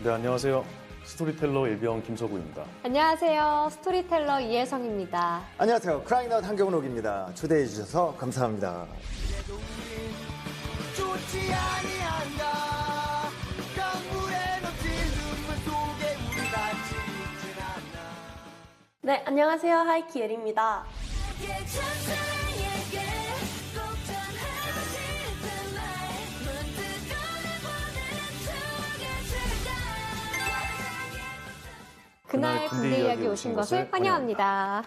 네, 안녕하세요. 스토리텔러 일병 김서구입니다. 안녕하세요. 스토리텔러 이혜성입니다. 안녕하세요. 크라잉아웃 한경은옥입니다. 초대해 주셔서 감사합니다. 네, 안녕하세요. 하이키 예리입니다. 그날 군대 이야기 오신 것을 환영합니다.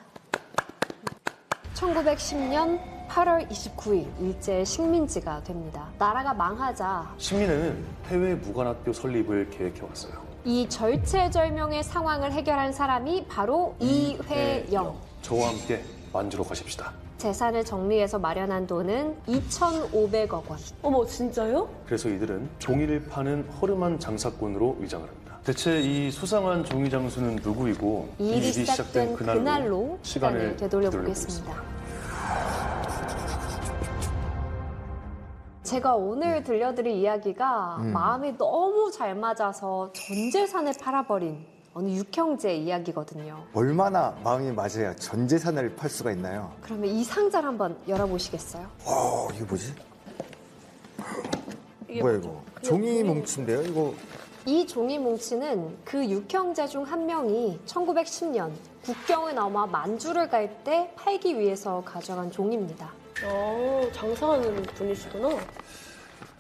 1910년 8월 29일 일제 식민지가 됩니다. 나라가 망하자 신민회는 해외 무관학교 설립을 계획해왔어요. 이 절체절명의 상황을 해결한 사람이 바로 이회영. 저와 함께 만주로 가십시다. 재산을 정리해서 마련한 돈은 2,500억 원. 어머, 진짜요? 그래서 이들은 종이를 파는 허름한 장사꾼으로 위장을 합니다. 대체 이 수상한 종이 장수는 누구이고 이 일이 시작된 그날로 시간을 되돌려 보겠습니다. 제가 오늘 들려드릴 이야기가 마음이 너무 잘 맞아서 전 재산을 팔아버린 어느 육형제 이야기거든요. 얼마나 마음이 맞아야 전 재산을 팔 수가 있나요? 그러면 이 상자를 한번 열어보시겠어요? 이게 뭐지? 이게 뭐야 뭐죠? 이거? 종이 뭉치인데요? 이거 이 종이 뭉치는 그 육형제 중 한 명이 1910년 국경을 넘어 만주를 갈 때 팔기 위해서 가져간 종입니다. 장사하는 분이시구나.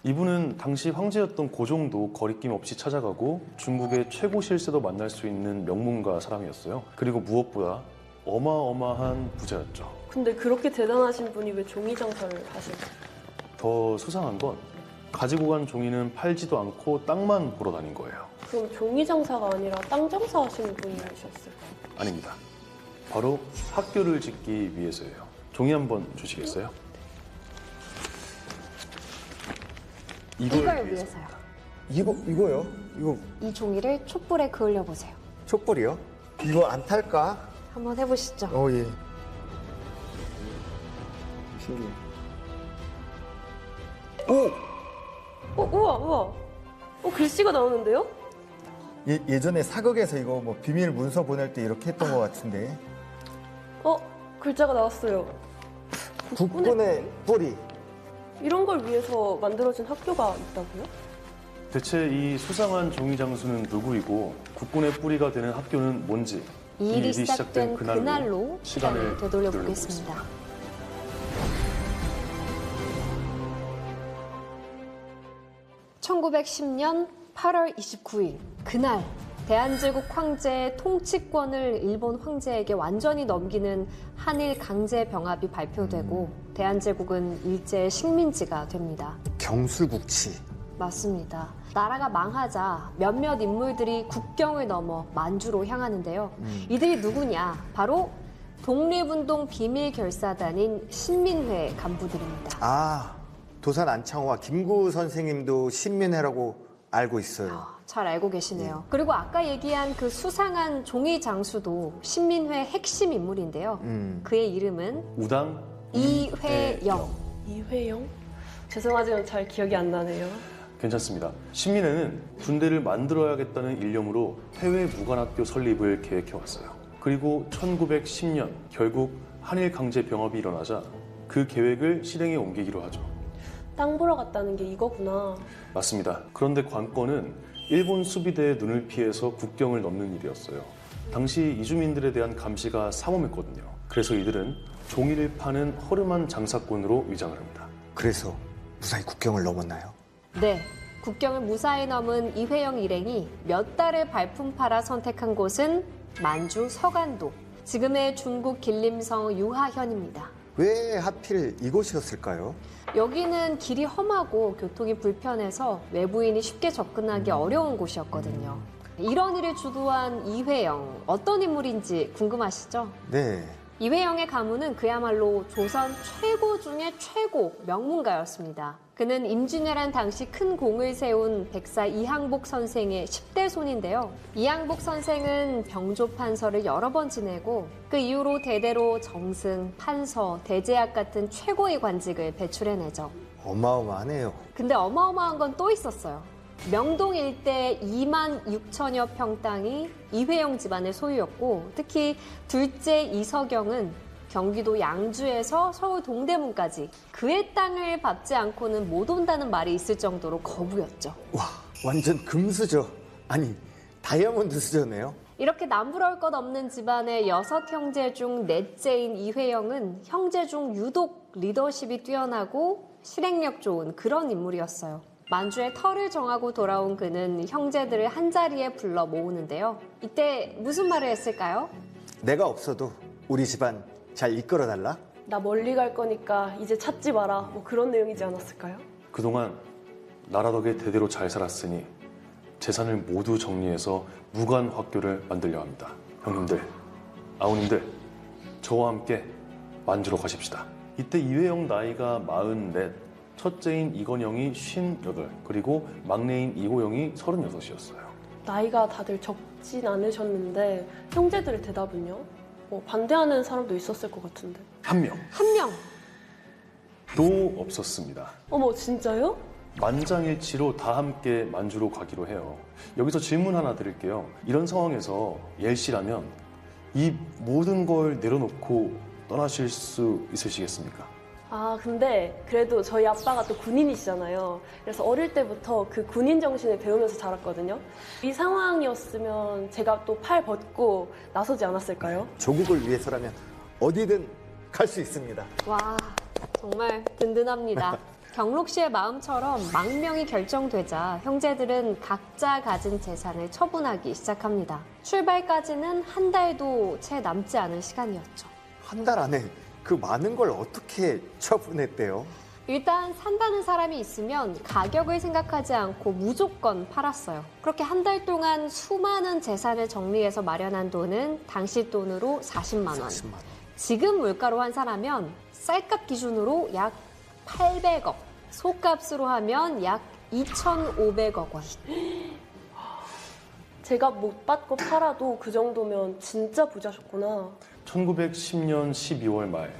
이분은 당시 황제였던 고종도 거리낌 없이 찾아가고 중국의 최고 실세도 만날 수 있는 명문가 사람이었어요. 그리고 무엇보다 어마어마한 부자였죠. 근데 그렇게 대단하신 분이 왜 종이 장사를 하실까요? 더 수상한 건 가지고 간 종이는 팔지도 않고 땅만 보러 다닌 거예요. 그럼 종이 장사가 아니라 땅 장사 하시는 분이셨을까요? 아닙니다. 바로 학교를 짓기 위해서예요. 종이 한번 주시겠어요? 이걸 위해서입니다. 위해서요. 이거요? 이거 이 종이를 촛불에 그을려 보세요. 촛불이요? 이거 안 탈까? 한번 해보시죠. 예. 신기해. 우와. 글씨가 나오는데요? 예전에 사극에서 이거 뭐 비밀 문서 보낼 때 이렇게 했던 것 같은데. 글자가 나왔어요. 국군의 뿌리. 이런 걸 위해서 만들어진 학교가 있다고요? 대체 이 수상한 종이 장수는 누구이고 국군의 뿌리가 되는 학교는 뭔지 이 일이 시작된 그날로 시간을 되돌려 보겠습니다. (1910년 8월 29일) 그날 대한제국 황제의 통치권을 일본 황제에게 완전히 넘기는 한일 강제 병합이 발표되고 대한제국은 일제 식민지가 됩니다. 경술국치. 맞습니다. 나라가 망하자 몇몇 인물들이 국경을 넘어 만주로 향하는데요. 이들이 누구냐? 바로 독립운동 비밀결사단인 신민회 간부들입니다. 도산 안창호와 김구 선생님도 신민회라고 알고 있어요. 잘 알고 계시네요. 그리고 아까 얘기한 그 수상한 종이 장수도 신민회 핵심 인물인데요. 그의 이름은 우당 이회영. 이회영? 죄송하지만 잘 기억이 안 나네요. 괜찮습니다. 신민회는 군대를 만들어야겠다는 일념으로 해외 무관학교 설립을 계획해왔어요. 그리고 1910년 결국 한일 강제 병합이 일어나자 그 계획을 실행에 옮기기로 하죠. 땅 보러 갔다는 게 이거구나. 맞습니다. 그런데 관건은 일본 수비대의 눈을 피해서 국경을 넘는 일이었어요. 당시 이주민들에 대한 감시가 삼엄했거든요. 그래서 이들은 종이를 파는 허름한 장사꾼으로 위장을 합니다. 그래서 무사히 국경을 넘었나요? 네. 국경을 무사히 넘은 이회영 일행이 몇 달을 발품 팔아 선택한 곳은 만주 서간도, 지금의 중국 길림성 유하현입니다. 왜 하필 이곳이었을까요? 여기는 길이 험하고 교통이 불편해서 외부인이 쉽게 접근하기 어려운 곳이었거든요. 이런 일을 주도한 이회영, 어떤 인물인지 궁금하시죠? 네. 이회영의 가문은 그야말로 조선 최고 중에 최고 명문가였습니다. 그는 임진왜란 당시 큰 공을 세운 백사 이항복 선생의 10대 손인데요. 이항복 선생은 병조 판서를 여러 번 지내고 그 이후로 대대로 정승, 판서, 대제학 같은 최고의 관직을 배출해내죠. 어마어마하네요. 근데 어마어마한 건 또 있었어요. 명동 일대 2만 6천여 평 땅이 이회영 집안의 소유였고 특히 둘째 이서경은 경기도 양주에서 서울 동대문까지 그의 땅을 밟지 않고는 못 온다는 말이 있을 정도로 거부였죠. 와, 완전 금수저. 아니, 다이아몬드 수저네요. 이렇게 남부러울 것 없는 집안의 6형제 중 넷째인 이회영은 형제 중 유독 리더십이 뛰어나고 실행력 좋은 그런 인물이었어요. 만주에 터를 정하고 돌아온 그는 형제들을 한자리에 불러 모으는데요. 이때 무슨 말을 했을까요? 내가 없어도 우리 집안 잘 이끌어달라. 나 멀리 갈 거니까 이제 찾지 마라. 뭐 그런 내용이지 않았을까요? 그동안 나라 덕에 대대로 잘 살았으니 재산을 모두 정리해서 무관학교를 만들려 합니다. 형님들, 아우님들, 저와 함께 만주로 가십시다. 이때 이회영 나이가 44, 첫째인 이건영이 58, 그리고 막내인 이호영이 36이었어요. 나이가 다들 적진 않으셨는데 형제들의 대답은요? 뭐 반대하는 사람도 있었을 것 같은데. 한 명. 한 명! 도 없었습니다. 어머, 진짜요? 만장일치로 다 함께 만주로 가기로 해요. 여기서 질문 하나 드릴게요. 이런 상황에서 예엘 씨라면 이 모든 걸 내려놓고 떠나실 수 있으시겠습니까? 아, 근데 그래도 저희 아빠가 또 군인이시잖아요. 그래서 어릴 때부터 그 군인 정신을 배우면서 자랐거든요. 이 상황이었으면 제가 또 팔 벗고 나서지 않았을까요? 조국을 위해서라면 어디든 갈 수 있습니다. 와, 정말 든든합니다. 경록 씨의 마음처럼 망명이 결정되자 형제들은 각자 가진 재산을 처분하기 시작합니다. 출발까지는 한 달도 채 남지 않은 시간이었죠. 한 달 안에 그 많은 걸 어떻게 처분했대요? 일단 산다는 사람이 있으면 가격을 생각하지 않고 무조건 팔았어요. 그렇게 한 달 동안 수많은 재산을 정리해서 마련한 돈은 당시 돈으로 40만 원. 40만 원. 지금 물가로 환산하면 쌀값 기준으로 약 800억, 소값으로 하면 약 2,500억 원. 제가 못 받고 팔아도 그 정도면 진짜 부자셨구나. 1910년 12월 말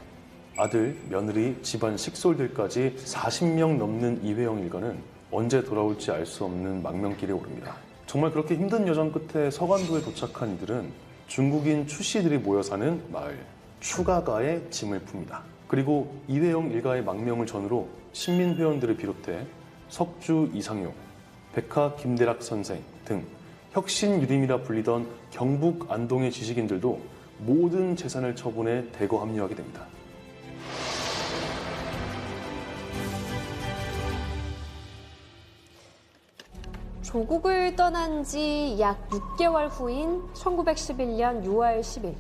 아들, 며느리, 집안 식솔들까지 40명 넘는 이회영 일가는 언제 돌아올지 알 수 없는 망명길에 오릅니다. 정말 그렇게 힘든 여정 끝에 서간도에 도착한 이들은 중국인 추씨들이 모여 사는 마을 추가가에 짐을 풉니다. 그리고 이회영 일가의 망명을 전후로 신민회원들을 비롯해 석주 이상용, 백하 김대락 선생 등 혁신유림이라 불리던 경북 안동의 지식인들도 모든 재산을 처분해 대거 합류하게 됩니다. 조국을 떠난 지 약 6개월 후인 1911년 6월 10일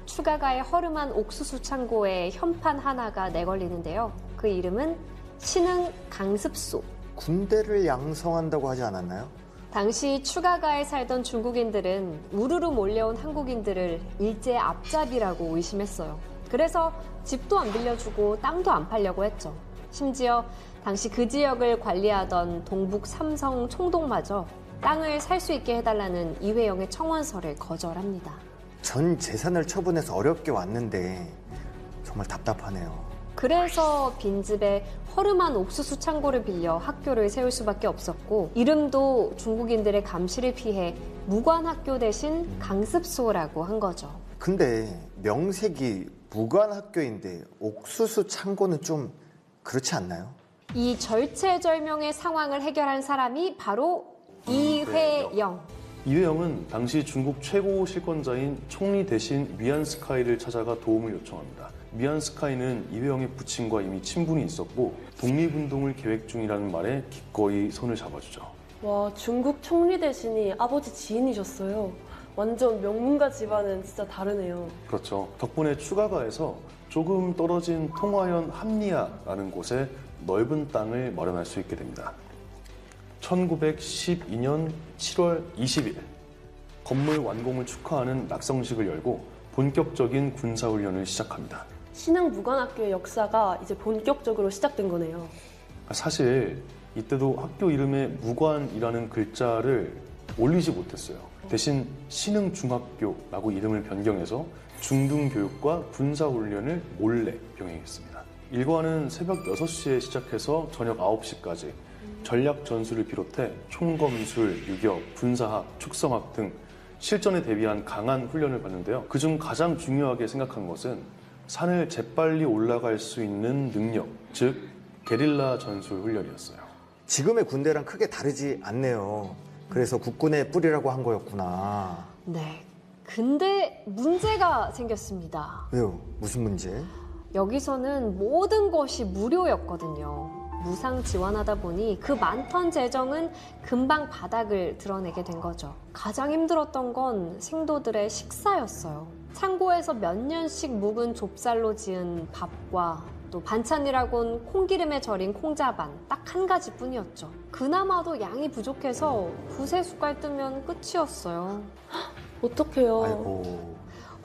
추가가의 허름한 옥수수 창고에 현판 하나가 내걸리는데요. 그 이름은 신흥 강습소. 군대를 양성한다고 하지 않았나요? 당시 추가가에 살던 중국인들은 우르르 몰려온 한국인들을 일제 앞잡이라고 의심했어요. 그래서 집도 안 빌려주고 땅도 안 팔려고 했죠. 심지어 당시 그 지역을 관리하던 동북 삼성 총독마저 땅을 살 수 있게 해달라는 이회영의 청원서를 거절합니다. 전 재산을 처분해서 어렵게 왔는데 정말 답답하네요. 그래서 빈집에 허름한 옥수수 창고를 빌려 학교를 세울 수밖에 없었고 이름도 중국인들의 감시를 피해 무관학교 대신 강습소라고 한 거죠. 근데 명색이 무관학교인데 옥수수 창고는 좀 그렇지 않나요? 이 절체절명의 상황을 해결한 사람이 바로 이회영. 이회영은 당시 중국 최고 실권자인 총리 대신 미안스카이를 찾아가 도움을 요청합니다. 미안스카이는 이회영의 부친과 이미 친분이 있었고 독립운동을 계획 중이라는 말에 기꺼이 손을 잡아주죠. 와, 중국 총리 대신이 아버지 지인이셨어요. 완전 명문가 집안은 진짜 다르네요. 그렇죠. 덕분에 추가가에서 조금 떨어진 통화현 함리아라는 곳에 넓은 땅을 마련할 수 있게 됩니다. 1912년 7월 20일 건물 완공을 축하하는 낙성식을 열고 본격적인 군사훈련을 시작합니다. 신흥 무관학교의 역사가 이제 본격적으로 시작된 거네요. 사실 이때도 학교 이름에 무관이라는 글자를 올리지 못했어요. 대신 신흥중학교라고 이름을 변경해서 중등교육과 군사훈련을 몰래 병행했습니다. 일과는 새벽 6시에 시작해서 저녁 9시까지 전략 전술을 비롯해 총검술, 유격, 군사학, 축성학 등 실전에 대비한 강한 훈련을 받는데요. 그중 가장 중요하게 생각한 것은 산을 재빨리 올라갈 수 있는 능력, 즉 게릴라 전술 훈련이었어요. 지금의 군대랑 크게 다르지 않네요. 그래서 국군의 뿌리라고 한 거였구나. 네. 근데 문제가 생겼습니다. 왜요? 무슨 문제? 여기서는 모든 것이 무료였거든요. 무상 지원하다 보니 그 많던 재정은 금방 바닥을 드러내게 된 거죠. 가장 힘들었던 건 생도들의 식사였어요. 창고에서 몇 년씩 묵은 좁쌀로 지은 밥과 또 반찬이라곤 콩기름에 절인 콩자반 딱 한 가지뿐이었죠. 그나마도 양이 부족해서 두세 숟갈 뜨면 끝이었어요. 어떡해요. 아이고.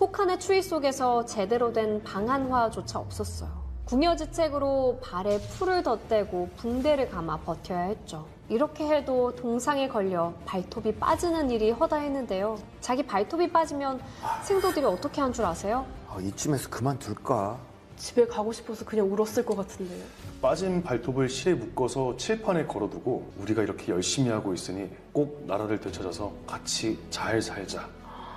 혹한의 추위 속에서 제대로 된 방한화조차 없었어요. 궁여지책으로 발에 풀을 덧대고 붕대를 감아 버텨야 했죠. 이렇게 해도 동상에 걸려 발톱이 빠지는 일이 허다했는데요. 자기 발톱이 빠지면 생도들이 어떻게 한 줄 아세요? 이쯤에서 그만둘까? 집에 가고 싶어서 그냥 울었을 것 같은데요. 빠진 발톱을 실에 묶어서 칠판에 걸어두고 우리가 이렇게 열심히 하고 있으니 꼭 나라를 되찾아서 같이 잘 살자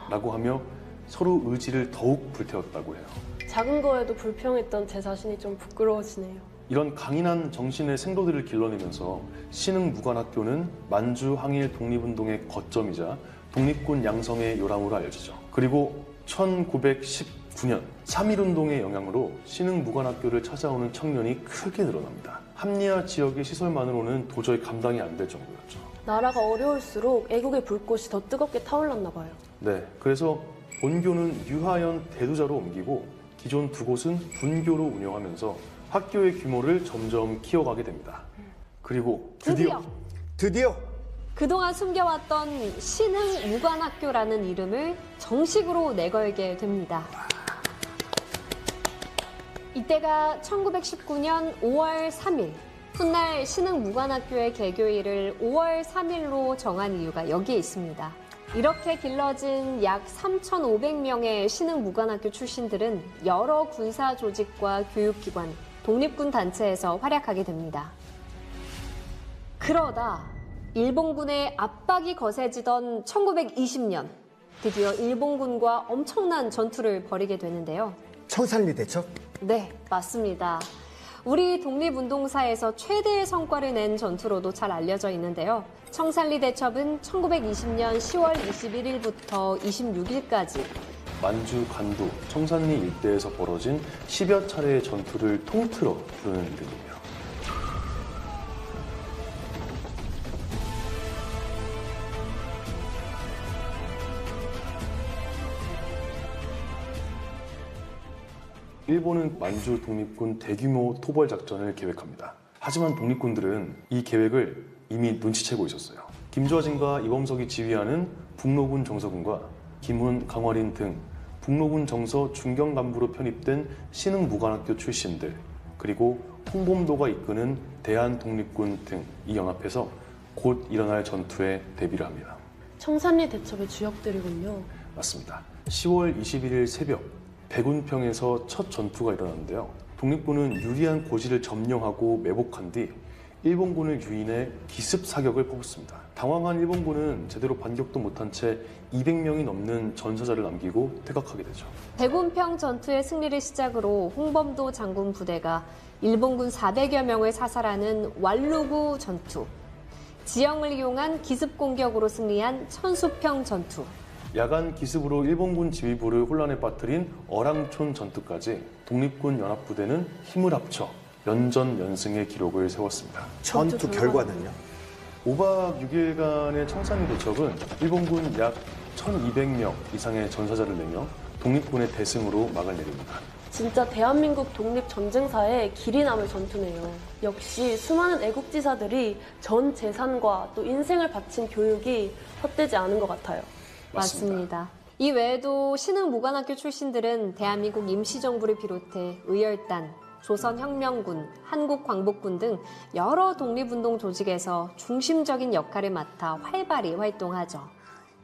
라고 하며 서로 의지를 더욱 불태웠다고 해요. 작은 거에도 불평했던 제 자신이 좀 부끄러워지네요. 이런 강인한 정신의 생도들을 길러내면서 신흥무관학교는 만주 항일 독립운동의 거점이자 독립군 양성의 요람으로 알려지죠. 그리고 1919년 3.1운동의 영향으로 신흥무관학교를 찾아오는 청년이 크게 늘어납니다. 함리아 지역의 시설만으로는 도저히 감당이 안 될 정도였죠. 나라가 어려울수록 애국의 불꽃이 더 뜨겁게 타올랐나 봐요. 네, 그래서 본교는 유하연 대두자로 옮기고 기존 두 곳은 분교로 운영하면서 학교의 규모를 점점 키워가게 됩니다. 그리고 드디어 그동안 숨겨왔던 신흥무관학교라는 이름을 정식으로 내걸게 됩니다. 이때가 1919년 5월 3일. 훗날 신흥무관학교의 개교일을 5월 3일로 정한 이유가 여기에 있습니다. 이렇게 길러진 약 3,500명의 신흥무관학교 출신들은 여러 군사 조직과 교육기관, 독립군 단체에서 활약하게 됩니다. 그러다 일본군의 압박이 거세지던 1920년, 드디어 일본군과 엄청난 전투를 벌이게 되는데요. 청산리 대첩? 네, 맞습니다. 우리 독립운동사에서 최대의 성과를 낸 전투로도 잘 알려져 있는데요. 청산리 대첩은 1920년 10월 21일부터 26일까지 만주, 관도, 청산리 일대에서 벌어진 10여 차례의 전투를 통틀어 부르는 이름이에요. 일본은 만주 독립군 대규모 토벌 작전을 계획합니다. 하지만 독립군들은 이 계획을 이미 눈치채고 있었어요. 김좌진과 이범석이 지휘하는 북로군 정서군과 김훈, 강화린 등 북로군 정서 중경 간부로 편입된 신흥무관학교 출신들, 그리고 홍범도가 이끄는 대한독립군 등 이 연합해서 곧 일어날 전투에 대비를 합니다. 청산리 대첩의 주역들이군요. 맞습니다. 10월 21일 새벽 백운평에서 첫 전투가 일어났는데요. 독립군은 유리한 고지를 점령하고 매복한 뒤 일본군을 유인해 기습 사격을 퍼붓습니다. 당황한 일본군은 제대로 반격도 못한 채 200명이 넘는 전사자를 남기고 퇴각하게 되죠. 백운평 전투의 승리를 시작으로 홍범도 장군 부대가 일본군 400여 명을 사살하는 왈루구 전투, 지형을 이용한 기습 공격으로 승리한 천수평 전투, 야간 기습으로 일본군 지휘부를 혼란에 빠뜨린 어랑촌 전투까지 독립군 연합부대는 힘을 합쳐 연전연승의 기록을 세웠습니다. 전투 결과는요? 5박 6일간의 청산리 대첩은 일본군 약 1,200명 이상의 전사자를 내며 독립군의 대승으로 막을 내립니다. 진짜 대한민국 독립전쟁사에 길이 남을 전투네요. 역시 수많은 애국지사들이 전 재산과 또 인생을 바친 교육이 헛되지 않은 것 같아요. 맞습니다. 이 외에도 신흥무관학교 출신들은 대한민국 임시정부를 비롯해 의열단, 조선혁명군, 한국광복군 등 여러 독립운동 조직에서 중심적인 역할을 맡아 활발히 활동하죠.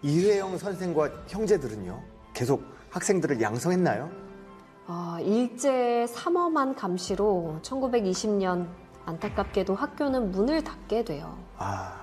이회영 선생과 형제들은요? 계속 학생들을 양성했나요? 일제의 삼엄한 감시로 1920년 안타깝게도 학교는 문을 닫게 돼요. 아,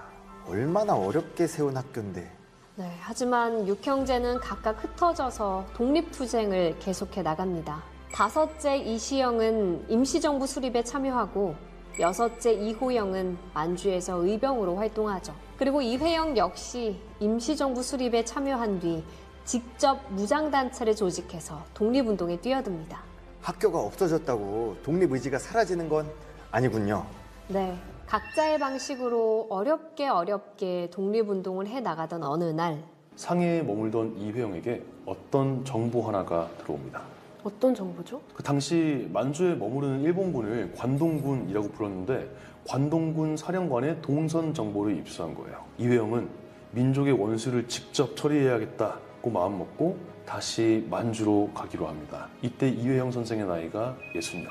얼마나 어렵게 세운 학교인데. 네, 하지만 육형제는 각각 흩어져서 독립투쟁을 계속해 나갑니다. 다섯째 이시영은 임시정부 수립에 참여하고 여섯째 이호영은 만주에서 의병으로 활동하죠. 그리고 이회영 역시 임시정부 수립에 참여한 뒤 직접 무장단체를 조직해서 독립운동에 뛰어듭니다. 학교가 없어졌다고 독립의지가 사라지는 건 아니군요. 네, 각자의 방식으로 어렵게 독립운동을 해나가던 어느 날 상해에 머물던 이회영에게 어떤 정보 하나가 들어옵니다. 어떤 정보죠? 그 당시 만주에 머무르는 일본군을 관동군이라고 불렀는데 관동군 사령관의 동선 정보를 입수한 거예요. 이회영은 민족의 원수를 직접 처리해야겠다고 마음먹고 다시 만주로 가기로 합니다. 이때 이회영 선생의 나이가 66.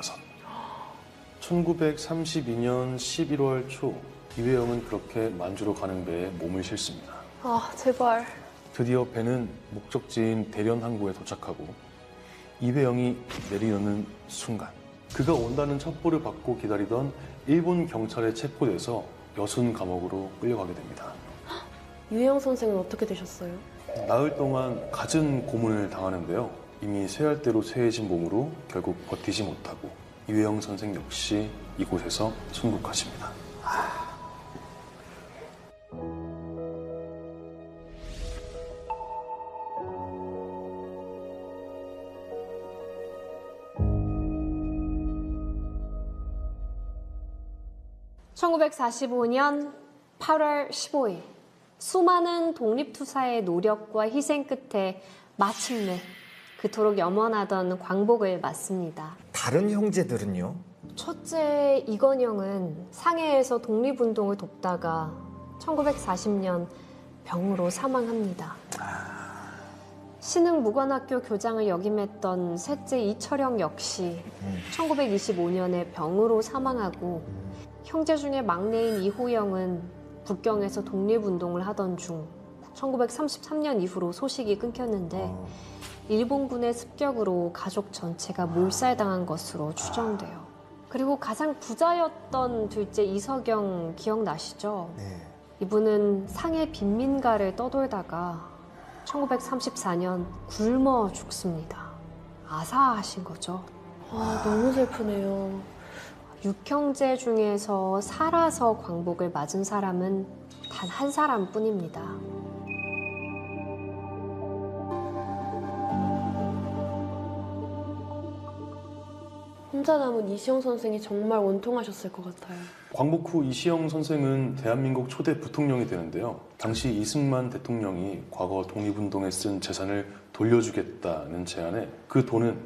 1932년 11월 초 이회영은 그렇게 만주로 가는 배에 몸을 실습니다. 아, 제발. 드디어 배는 목적지인 대련 항구에 도착하고 이회영이 내리려는 순간 그가 온다는 첩보를 받고 기다리던 일본 경찰에 체포돼서 여순 감옥으로 끌려가게 됩니다. 유혜영 선생은 어떻게 되셨어요? 나흘 동안 갖은 고문을 당하는데요. 이미 쇠할 대로 쇠해진 몸으로 결국 버티지 못하고 이회영 선생 역시 이곳에서 순국하십니다. (1945년 8월 15일) 수많은 독립투사의 노력과 희생 끝에 마침내 그토록 염원하던 광복을 맞습니다. 다른 형제들은요? 첫째 이건영은 상해에서 독립운동을 돕다가 1940년 병으로 사망합니다. 신흥무관학교 교장을 역임했던 셋째 이철영 역시 1925년에 병으로 사망하고 형제 중에 막내인 이호영은 북경에서 독립운동을 하던 중 1933년 이후로 소식이 끊겼는데 일본군의 습격으로 가족 전체가 몰살당한 것으로 추정돼요. 그리고 가장 부자였던 둘째 이석영 기억나시죠? 네. 이분은 상해 빈민가를 떠돌다가 1934년 굶어 죽습니다. 아사하신 거죠. 아, 너무 슬프네요. 육형제 중에서 살아서 광복을 맞은 사람은 단 한 사람뿐입니다. 혼자 남은 이시영 선생이 정말 원통하셨을 것 같아요. 광복 후 이시영 선생은 대한민국 초대 부통령이 되는데요. 당시 이승만 대통령이 과거 독립운동에 쓴 재산을 돌려주겠다는 제안에 그 돈은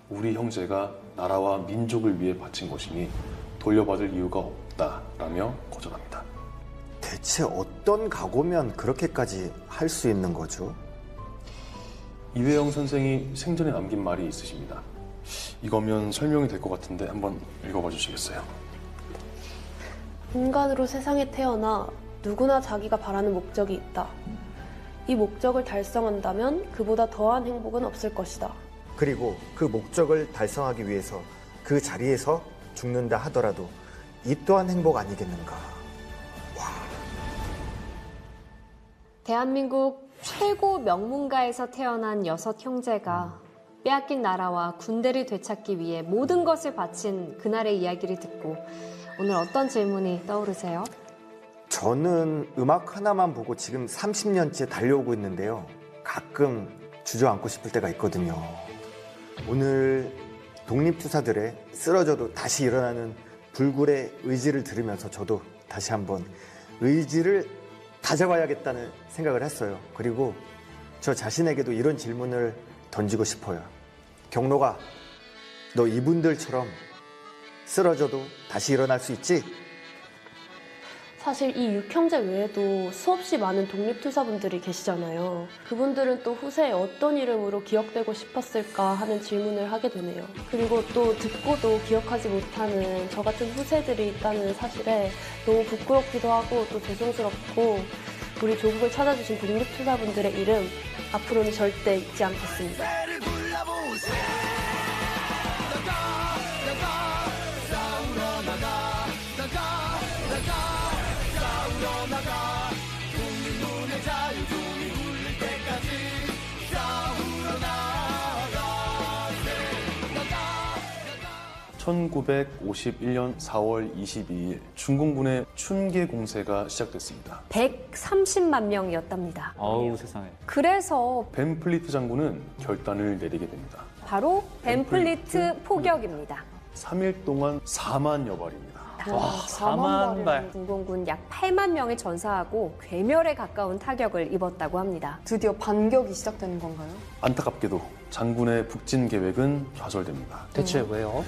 우리 형제가 나라와 민족을 위해 바친 것이니 돌려받을 이유가 없다라며 거절합니다. 대체 어떤 각오면 그렇게까지 할 수 있는 거죠? 이회영 선생이 생전에 남긴 말이 있으십니다. 이거면 설명이 될 것 같은데 한번 읽어봐 주시겠어요? 인간으로 세상에 태어나 누구나 자기가 바라는 목적이 있다. 이 목적을 달성한다면 그보다 더한 행복은 없을 것이다. 그리고 그 목적을 달성하기 위해서 그 자리에서 죽는다 하더라도 이 또한 행복 아니겠는가. 대한민국 최고 명문가에서 태어난 6 형제가 빼앗긴 나라와 군대를 되찾기 위해 모든 것을 바친 그날의 이야기를 듣고 오늘 어떤 질문이 떠오르세요? 저는 음악 하나만 보고 지금 30년째 달려오고 있는데요. 가끔 주저앉고 싶을 때가 있거든요. 오늘 독립투사들의 쓰러져도 다시 일어나는 불굴의 의지를 들으면서 저도 다시 한번 의지를 다져봐야겠다는 생각을 했어요. 그리고 저 자신에게도 이런 질문을 던지고 싶어요. 경로가, 너 이분들처럼 쓰러져도 다시 일어날 수 있지? 사실 이 육형제 외에도 수없이 많은 독립투사분들이 계시잖아요. 그분들은 또 후세에 어떤 이름으로 기억되고 싶었을까 하는 질문을 하게 되네요. 그리고 또 듣고도 기억하지 못하는 저 같은 후세들이 있다는 사실에 너무 부끄럽기도 하고 또 죄송스럽고 우리 조국을 찾아주신 독립투사분들의 이름 앞으로는 절대 잊지 않겠습니다. (1951년 4월 22일) 중공군의 춘계 공세가 시작됐습니다. 130만 명이었답니다. 아우 세상에. 그래서 벤플리트 장군은 결단을 내리게 됩니다. 바로 벤플리트 포격입니다. 3일 동안 4만여 발입니다. 와, 4만 발. 중공군 약 8만 명을 전사하고 괴멸에 가까운 타격을 입었다고 합니다. 드디어 반격이 시작되는 건가요? 안타깝게도 장군의 북진 계획은 좌절됩니다. 대체 왜요?